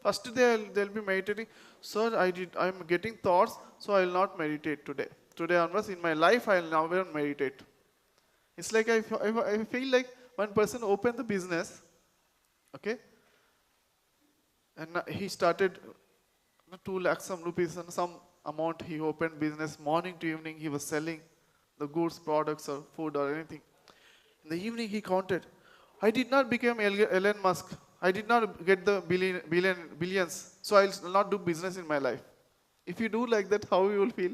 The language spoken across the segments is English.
First day they'll be meditating. Sir, I'm getting thoughts, so I will not meditate today. Today onwards in my life, I will never meditate. It's like I feel like one person opened the business, okay, and he started 2 lakhs some rupees and some amount. He opened business morning to evening. He was selling the goods, products, or food or anything. In the evening, he counted. I did not become Elon Musk. I did not get the billions. So I will not do business in my life. If you do like that, how you will feel?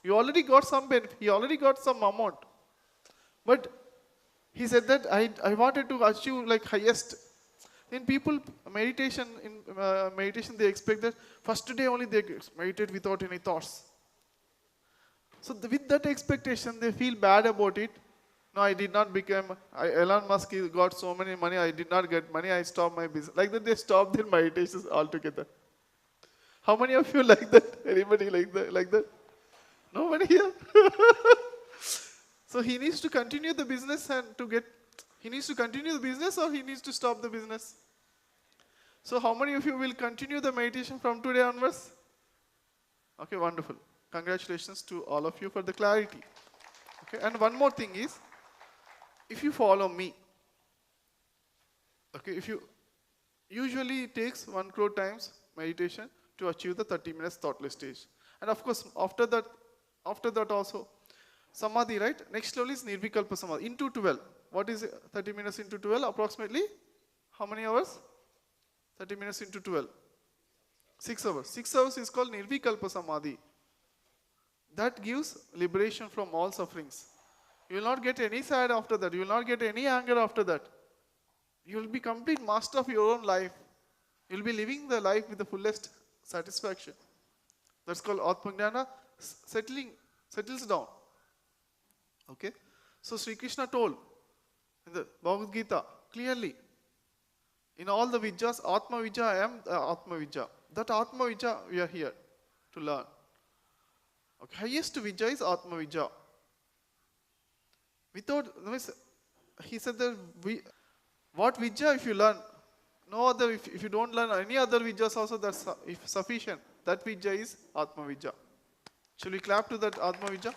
You already got some benefit. He already got some amount. But he said that I wanted to achieve like highest. In people meditation, they expect that first day only they meditate without any thoughts. So with that expectation, they feel bad about it. No, I did not become, Elon Musk got so many money, I did not get money, I stopped my business. Like that, they stop their meditations altogether. How many of you like that? Anybody like that? Nobody here? So he needs to continue the business he needs to continue the business or he needs to stop the business? So how many of you will continue the meditation from today onwards? Okay, wonderful. Congratulations to all of you for the clarity. Okay, and one more thing is, if you follow me, okay, usually it takes 1 crore times meditation to achieve the 30 minutes thoughtless stage. And of course, after that also, samadhi, right? Next level is nirvikalpa samadhi, into 12. What is 30 minutes into 12? Approximately, how many hours? 30 minutes into 12. 6 hours. 6 hours is called nirvikalpa samadhi. That gives liberation from all sufferings. You will not get any sad after that. You will not get any anger after that. You will be complete master of your own life. You will be living the life with the fullest satisfaction. That's called Atmajnana, settles down. Okay? So Sri Krishna told in the Bhagavad Gita clearly, in all the Vijjas, Atma Vijja, I am Atma Vijja. That Atma Vijja we are here to learn. Okay. Highest Vijja is Atma Vijja. He said that what Vijja if you learn? No other, if you don't learn any other Vijjas also, that's sufficient. That Vijja is Atma Vijja. Shall we clap to that Atma Vijja?